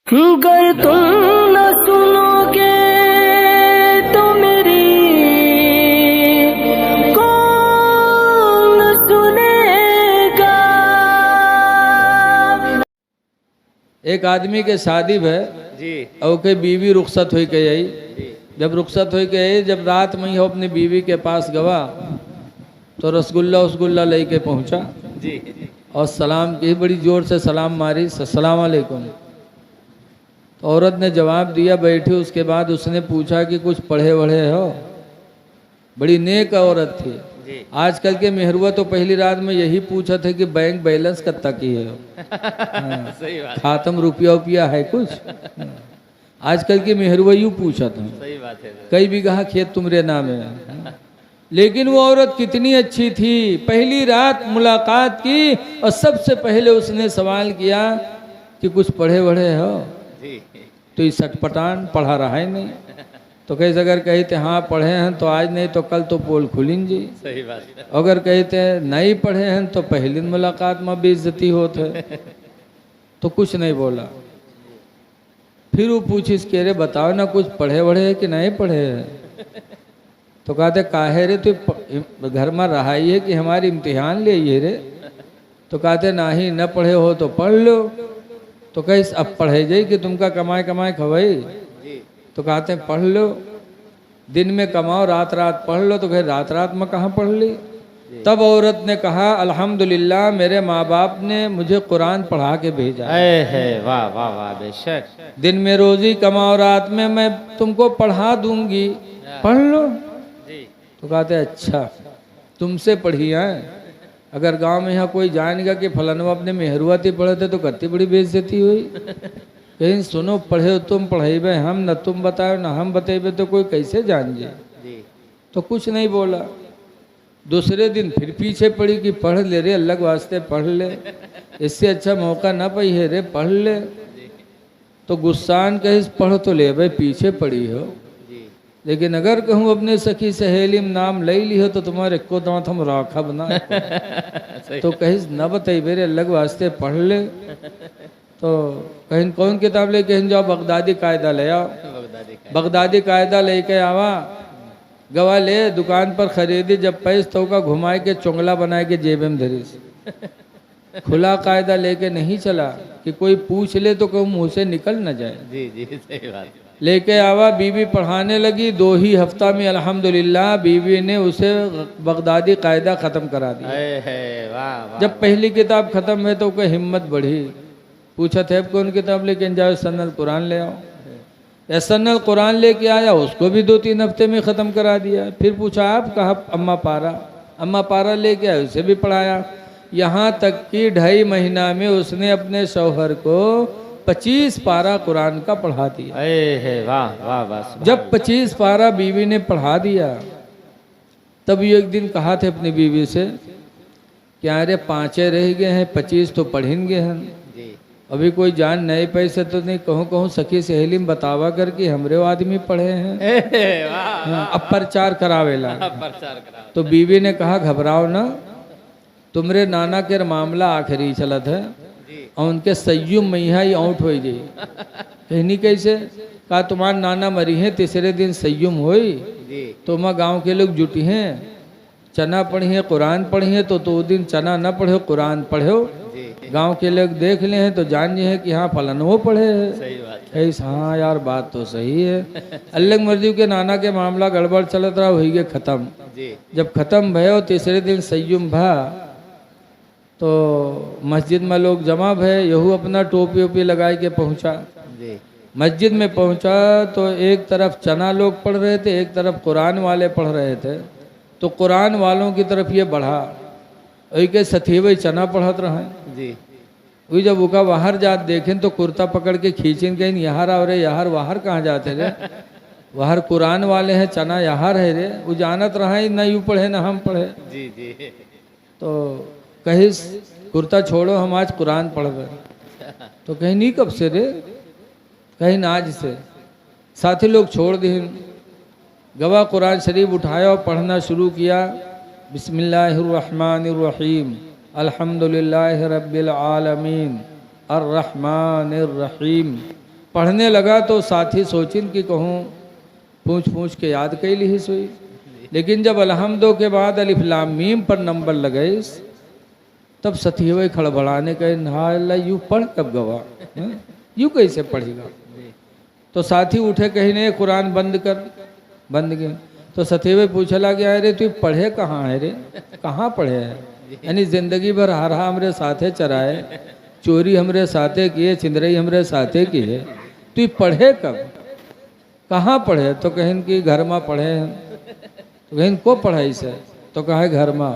गर तुम न सुनोगे तो मेरी कौन सुनेगा। एक आदमी के शादी भय जी और के बीवी रुखसत हो के आई। जब रुखसत हो के आई, जब रात में ही अपनी बीवी के पास गवा तो रसगुल्ला लेके पहुंचा जी और सलाम की, बड़ी जोर से सलाम मारी, अस्सलाम वालेकुम। तो औरत ने जवाब दिया, बैठी। उसके बाद उसने पूछा कि कुछ पढ़े वढ़े हो। बड़ी नेक औरत थी। जी आजकल के मेहरुआ तो पहली रात में यही पूछा थे कि बैंक बैलेंस कब की है। हाँ, सही बात खातम रुपया है कुछ। आजकल के मेहरुआ यूँ पूछा था, सही बात है। कई बीघा खेत तुम्हारे नाम है। लेकिन वो औरत कितनी अच्छी थी। पहली रात मुलाकात की और सबसे पहले उसने सवाल किया कि कुछ पढ़े वढ़े हो। जी तो ये सटपटान पढ़ा रहा है नहीं। तो कैसे अगर कहते हाँ पढ़े हैं तो आज नहीं तो कल तो पोल खुलेंगी। सही बात है। अगर कहते नहीं पढ़े हैं तो पहली मुलाकात में बेइज्जती होते। तो कुछ नहीं बोला। फिर वो पूछी कि अरे बताओ ना, कुछ पढ़े वढ़े है कि नहीं पढ़े हैं। तो कहते काहे रे, तू घर में रहा ही है कि हमारी इम्तिहान ले ये रे। तो कहते नहीं, न पढ़े हो तो पढ़ लो। तो कहे अब पढ़े जाई कि तुमका कमाए कमाए खवाई। जी तो कहते हैं पढ़ लो, दिन में कमाओ, रात रात पढ़ लो। तो कहे रात रात में कहाँ पढ़ ली। तब औरत ने कहा अल्हम्दुलिल्लाह, मेरे माँ बाप ने मुझे कुरान पढ़ा के भेजा। है वाह वाह वाह बेशक। दिन में रोजी कमाओ, रात में मैं तुमको पढ़ा दूंगी, पढ़ लो। जी तो कहते अच्छा तुमसे पढ़ी है। अगर गांव में यहाँ कोई जानेगा कि फलाना अपने मेहरुआ थी पढ़े थे तो कितनी बड़ी बेइज्जती हुई। कहीं सुनो पढ़े हो तुम, पढ़ेबे हम, न तुम बताओ न हम बतेबे तो कोई कैसे जान जाए। जी तो कुछ नहीं बोला। दूसरे दिन फिर पीछे पड़ी कि पढ़ ले रे, अल्लाह के वास्ते पढ़ ले, इससे अच्छा मौका ना पाई है रे, पढ़ ले। तो गुस्सान कहीं पढ़ तो ले भाई, पीछे पड़ी हो। जी लेकिन अगर कहूँ अपने सखी सहेली में नाम ले ली हो तो तुम्हारे को दांत हम राखा बना। तो कहीं न बताई मेरे अलग वास्ते पढ़ ले। तो कहीं कौन किताब ले कहीं जाओ, बगदादी कायदा ले आओ। बगदादी कायदा लेके आवा, गवा ले दुकान पर खरीदी। जब पैस तो का घुमाए के चुंगला बनाए के जेब में धरी। खुला कायदा लेके नहीं चला कि कोई पूछ ले तो कहूँ मुँह से निकल न जाए। जी जी सही बात। लेके आवा, बीवी पढ़ाने लगी। 2 ही हफ्ता में अल्हम्दुलिल्लाह बीवी ने उसे बगदादी कायदा ख़त्म करा दिया। है वाह वाह। जब पहली किताब ख़त्म है तो कोई हिम्मत बढ़ी। पूछा थे अब कौन किताब लेके जाओ, सन्नल कुरान ले आओ। या सन्नल कुरान लेके आया, उसको भी 2-3 हफ्ते में ख़त्म करा दिया। फिर पूछा आप कहा, अम्मा पारा लेके आए, उसे भी पढ़ाया। यहाँ तक कि 2.5 महीना में उसने अपने शौहर को 25 पारा कुरान का पढ़ा दिया। है वाह वाह वाह। जब 25 पारा बीवी ने पढ़ा दिया, तब ये एक दिन कहा थे अपनी बीवी से कि अरे 5 रह गए हैं, 25 तो पढ़ेंगे हम। जी अभी कोई जान नए पैसे तो नहीं, कहूँ सखी सहेली में बतावा कर कि हमरे आदमी पढ़े हैं। वाह अब प्रचार करावेला। प्रचार करा। तो बीवी ने कहा घबराओ ना, तुमरे नाना के मामला आखिरी चलत है और उनके सय्युम मैया ही आउट हो जाई। कहनी कैसे, कहा तुम्हारे नाना मरी हैं, तीसरे दिन सय्युम होई जी तो माँ गाँव के लोग जुटी हैं, चना पढ़ी है कुरान पढ़ी है। तो 2 दिन चना न पढ़ो कुरान पढ़ो। जी गांव के लोग देख ले हैं तो जान जे हैं कि हाँ फलन वो पढ़े हैं। सही बात। ऐसा हाँ यार बात तो सही है। अल्लाह मर्जी के नाना के मामला गड़बड़ चलत रहा, वही के ख़त्म। जी जब ख़त्म भयो तीसरे दिन सय्युम भा तो मस्जिद में लोग जमा भय। यहू अपना टोपी वोपी लगाए के पहुँचा। जी मस्जिद में पहुँचा तो एक तरफ चना लोग पढ़ रहे थे, एक तरफ कुरान वाले पढ़ रहे थे। तो कुरान वालों की तरफ ये बढ़ा, वही के सथी वही चना पढ़त रहे। जी वही जब उका बाहर जात देखें तो कुर्ता पकड़ के खींचें, कहीं यहाँ आओ रे, यहाँ बाहर कहाँ जाते रे, बाहर कुरान वाले हैं, चना यहाँ है रे। वो जानत रहा ही, न यूँ पढ़े न हम पढ़े। जी जी तो कहीं कुर्ता छोड़ो, हम आज कुरान पढ़ रहे। तो कहीं नहीं कब से रे, कहीं आज से। साथी लोग छोड़ दें, गवा कुरान शरीफ उठाया और पढ़ना शुरू किया। बिस्मिल्लाहिर्रहमानिर्रहीम, अल्हम्दुलिल्लाहि रब्बिल आलमीन, अर्रहमानिर्रहीम, पढ़ने लगा तो साथी सोचिन कि कहूँ पूछ पूछ के याद कैली ही सोई, लेकिन जब अलहम्दो के बाद अलिफ लाम मीम पर नंबर लगे तब सतीवे खड़बड़ाने कहे ना अल्लाह यूँ पढ़ कब गवा, यूँ कैसे पढ़ेगा। तो साथी उठे कहीं नहीं कुरान बंद कर, बंद गए। तो सतीवे पूछला कि अरे तू पढ़े कहाँ है रे, कहाँ पढ़े है, यानी जिंदगी भर हारा हमरे साथे चराए, चोरी हमरे साथे किए, चिंदरई हमरे साथे किए, तू पढ़े कब, कहाँ पढ़े। तो कहीं कि घर में पढ़े हैं। तो कहीं को पढ़ाई से, तो कहा घर में।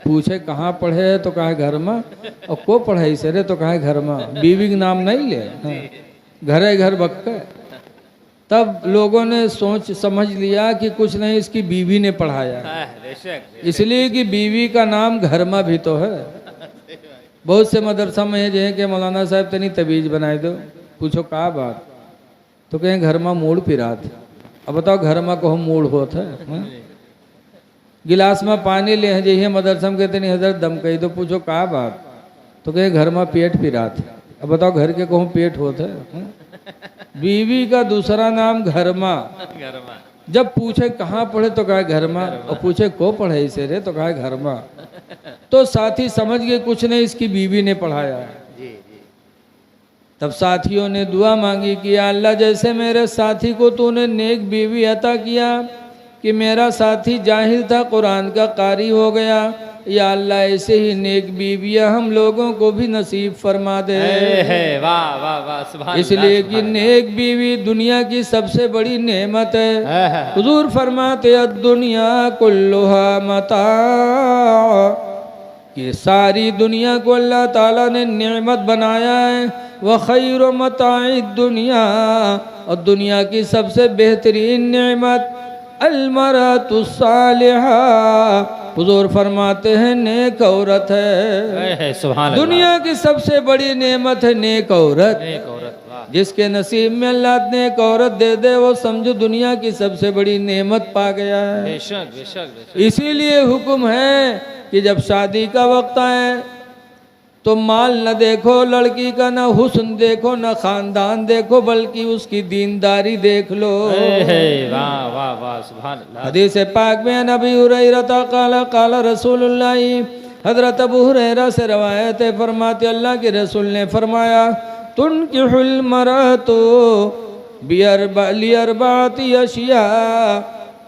पूछे कहाँ पढ़े, तो कहा घर में। और को पढ़ाई से रे, तो कहा घर में। बीवी का नाम नहीं ले, घरे घर बक्का। तब लोगों ने सोच समझ लिया कि कुछ नहीं, इसकी बीवी ने पढ़ाया, इसलिए कि बीवी का नाम घर में भी तो है। बहुत से मदरसा में ये है कि मौलाना साहब तनी तबीज बनाए दो। पूछो का बात, तो कहें घर में मूड पिरात। अब बताओ घर में को मूड होता है। गिलास में पानी ले जाइए मदरसा में, कहते नहीं हजरत दम कही दो। पूछो का बात, तो कहें घर में पेट पिरात। अब बताओ घर के कहूँ पेट होता है। बीवी का दूसरा नाम घर में। जब पूछे कहाँ पढ़े, तो कहा घर में। और पूछे को पढ़े इसे रे, तो कहा घर में। तो साथी समझ गए कुछ नहीं, इसकी बीवी ने पढ़ाया है। तब साथियों ने दुआ मांगी कि या अल्लाह जैसे मेरे साथी को तूने नेक बीवी अता किया कि मेरा साथी जाहिल था कुरान का कारी हो गया, या अल्लाह ऐसे ही नेक बीवियां हम लोगों को भी नसीब फरमा दे। वाह वाह वाह, सुभान इसलिए कि नेक बीवी दुनिया की सबसे बड़ी नेमत है। हुजूर फरमाते दुनिया कुल्लुहा मता, कि सारी दुनिया को अल्लाह ताला ने नेमत बनाया है। व खैर मताई दुनिया, और दुनिया की सबसे बेहतरीन नेमत अलमरतु सालिहा, हुजूर फरमाते हैं नेक औरत है। सुभान दुनिया की सबसे बड़ी नेमत है नेक औरत। जिसके नसीब में अल्लाह नेक औरत दे दे, वो समझो दुनिया की सबसे बड़ी नेमत पा गया है। बेशक बेशक। इसीलिए हुक्म है कि जब शादी का वक्त आए तो माल न देखो लड़की का, न हुस्न देखो, न खानदान देखो, बल्कि उसकी दीनदारी देख लो। वाह वाह वाह, सुभान अल्लाह। हदीस पाक में नबी हुरैरा काला काला रसूलुल्लाह, हजरत अबू हुरैरा से रवायत है, फरमाते अल्लाह के रसूल ने फरमाया तुनकिहुल मरअतु बिअरबाति अशिया,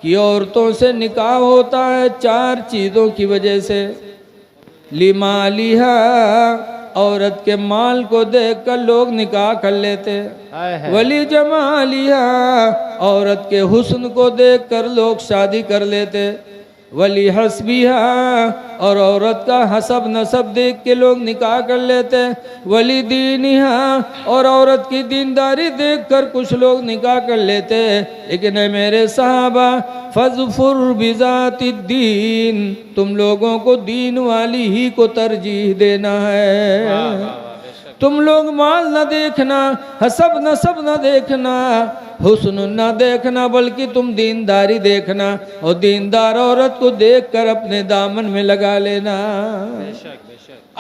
कि औरतों से निकाह होता है 4 चीज़ों की वजह से। लिमालिहा, औरत के माल को देखकर लोग निकाह कर लेते। वली जमालिहा, औरत के हुस्न को देखकर लोग शादी कर लेते। वली हस्बिहा, और औरत का हसब नसब देख के लोग निकाह कर लेते। वली दीनिहा, और औरत की दीनदारी देखकर कुछ लोग निकाह कर लेते। लेकिन मेरे सहाबा फज़फुर बिज़ाति दीन, तुम लोगों को दीन वाली ही को तरजीह देना है। तुम लोग माल न देखना, हसब नसब न देखना, हुस्न न देखना, बल्कि तुम दीनदारी देखना, और दीनदार औरत को देखकर अपने दामन में लगा लेना।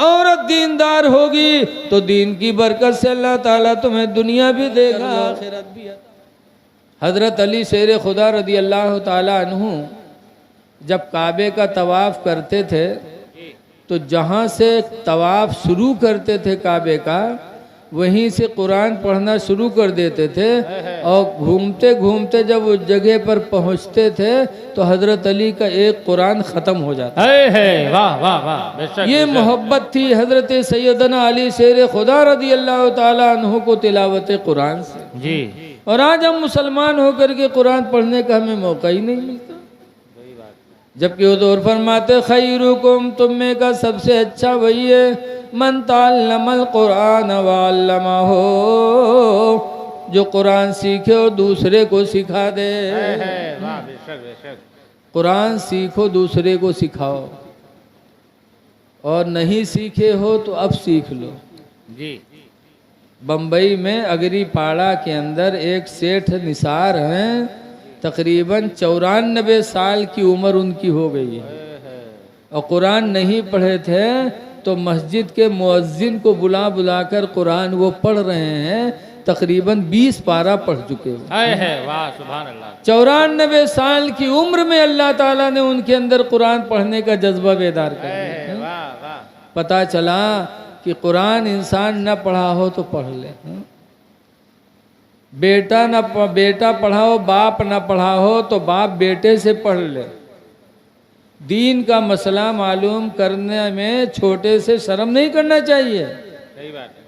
औरत दीनदार होगी तो दीन की बरकत से अल्लाह ताला तुम्हें दुनिया भी देगा आखिरत भी। हजरत अली शेर खुदा रदी अल्लाह ताला अन्हु जब काबे का तवाफ करते थे तो जहाँ से तवाफ शुरू करते थे काबे का, वहीं से कुरान पढ़ना शुरू कर देते थे। और घूमते घूमते जब उस जगह पर पहुँचते थे तो हजरत अली का एक कुरान ख़त्म हो जाता। वाह वाह वाह, ये मोहब्बत थी हजरत सैयदना अली शेर खुदा रदी अल्लाह ताला अन्हु को तिलावत कुरान से जी। और आज हम मुसलमान होकर के कुरान पढ़ने का हमें मौका ही नहीं मिलता। जबकि हुजूर फरमाते खैरुकुम, तुम में का सबसे अच्छा वही है मन तअल्लमल कुरान व अल्लमहु, जो कुरान सीखे और दूसरे को सिखा दे। कुरान सीखो, दूसरे को सिखाओ, और नहीं सीखे हो तो अब सीख लो जी। बम्बई में अगरीपाड़ा के अंदर एक सेठ निसार हैं, तकरीबन 94 साल की उम्र उनकी हो गई है, और कुरान नहीं पढ़े थे तो मस्जिद के मुअज्जिन को बुला बुला कर कुरान वो पढ़ रहे हैं। तकरीबन 20 पारा पढ़ चुके हो। है वाह सुभान अल्लाह 94 साल की उम्र में अल्लाह ताला ने उनके अंदर कुरान पढ़ने का जज्बा बेदार कर दिया। है वाह वाह पता चला कि कुरान इंसान न पढ़ा हो तो पढ़ ले, बेटा पढ़ाओ, बाप न पढ़ा हो तो बाप बेटे से पढ़ ले। दीन का मसला मालूम करने में छोटे से शर्म नहीं करना चाहिए। सही बात है।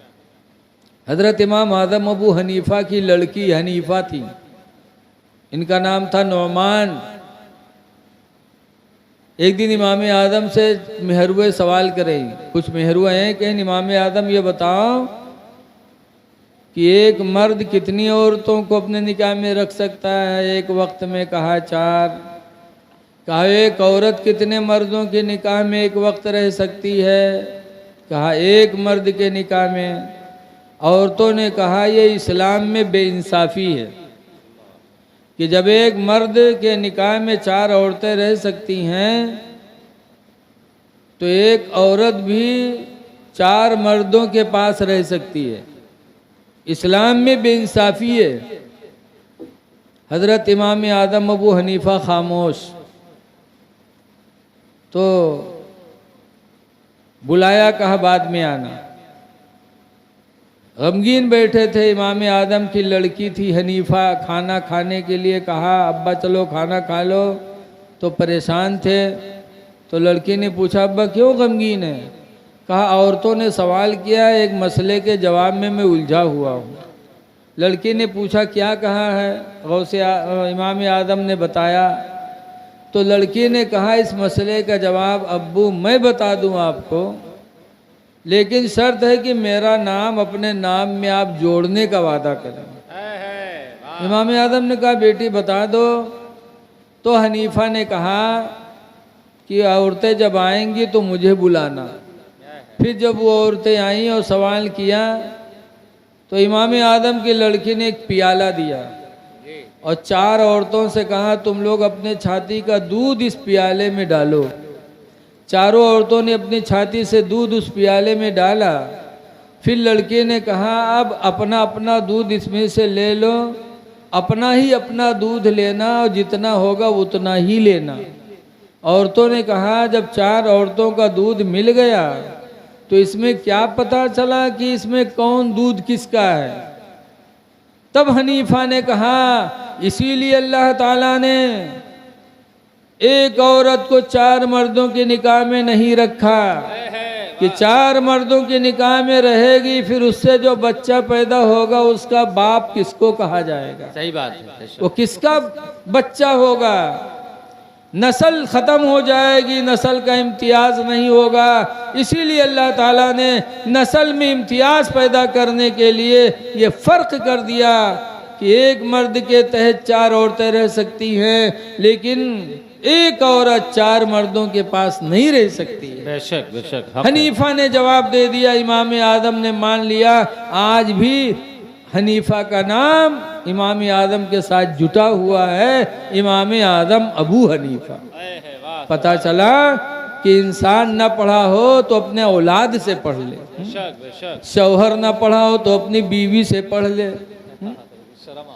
हजरत इमाम आदम अबू हनीफा की लड़की हनीफा थी, इनका नाम था नौमान। एक दिन इमाम आदम से मेहरुए सवाल करें, कुछ मेहरुए हैं, कहें इमाम आदम ये बताओ कि एक मर्द कितनी औरतों को अपने निकाह में रख सकता है एक वक्त में? कहा 4। कहा एक औरत कितने मर्दों के निकाह में एक वक्त रह सकती है? कहा एक मर्द के निकाह में। औरतों ने कहा ये इस्लाम में बेइंसाफ़ी है कि जब एक मर्द के निकाह में 4 औरतें रह सकती हैं तो एक औरत भी 4 मर्दों के पास रह सकती है। इस्लाम में बेइंसाफ़ी है। हज़रत इमाम आदम अबू हनीफा खामोश। तो बुलाया, कहा बाद में आना। गमगीन बैठे थे। इमाम आदम की लड़की थी हनीफा, खाना खाने के लिए कहा अब्बा चलो खाना खा लो, तो परेशान थे। तो लड़की ने पूछा अब्बा क्यों गमगीन है? कहा औरतों ने सवाल किया, एक मसले के जवाब में मैं उलझा हुआ हूँ। लड़की ने पूछा क्या कहा है? गौसे इमाम आदम ने बताया। तो लड़की ने कहा इस मसले का जवाब अब्बू मैं बता दूँ आपको, लेकिन शर्त है कि मेरा नाम अपने नाम में आप जोड़ने का वादा करें। इमाम आदम ने कहा बेटी बता दो। तो हनीफा ने कहा कि औरतें जब आएंगी तो मुझे बुलाना। फिर जब वो औरतें आईं और सवाल किया तो इमाम आदम की लड़की ने एक पियाला दिया और 4 औरतों से कहा तुम लोग अपने छाती का दूध इस पियाले में डालो। चारों औरतों ने अपनी छाती से दूध उस पियाले में डाला। फिर लड़के ने कहा अब अपना अपना दूध इसमें से ले लो, अपना दूध लेना और जितना होगा उतना ही लेना। औरतों ने कहा जब 4 औरतों का दूध मिल गया तो इसमें क्या पता चला कि इसमें कौन दूध किसका है? तब हनीफा ने कहा इसीलिए अल्लाह ताला ने एक औरत को 4 मर्दों के निकाह में नहीं रखा कि 4 मर्दों के निकाह में रहेगी, फिर उससे जो बच्चा पैदा होगा उसका बाप किसको कहा जाएगा? सही बात है। वो किसका बच्चा होगा? नस्ल खत्म हो जाएगी, नस्ल का इम्तियाज नहीं होगा। इसीलिए अल्लाह ताला ने नस्ल में इम्तियाज पैदा करने के लिए ये फ़र्क कर दिया कि एक मर्द के तहत 4 औरतें रह सकती हैं, लेकिन एक औरत 4 मर्दों के पास नहीं रह सकती। बेशक बेशक। हनीफा ने जवाब दे दिया, इमाम आदम ने मान लिया। आज भी हनीफा का नाम इमाम आदम के साथ जुटा हुआ है, इमाम आदम अबू हनीफा। पता चला कि इंसान न पढ़ा हो तो अपने औलाद से पढ़ ले, बेशक बेशक। शौहर न पढ़ा हो तो अपनी बीवी से पढ़ ले। शर्म